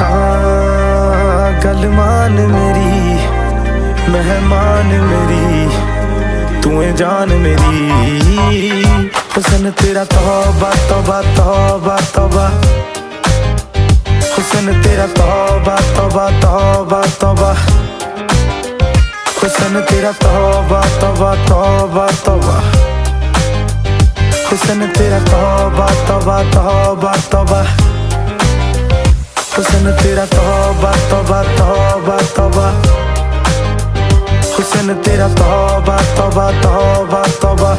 हाँ गल मान मेरी मेहमान मेरी तू है जान मेरी हुस्न तेरा तौबा तौबा तौबा तौबा हुस्न तेरा तौबा तौबा तौबा तौबा हुस्न तेरा तौबा तौबा तौबा तौबा हुस्न तेरा तौबा तौबा तौबा तौबा हुस्न तेरा तौबा तौबा तौबा तौबा हुस्न तेरा तौबा तौबा तौबा तौबा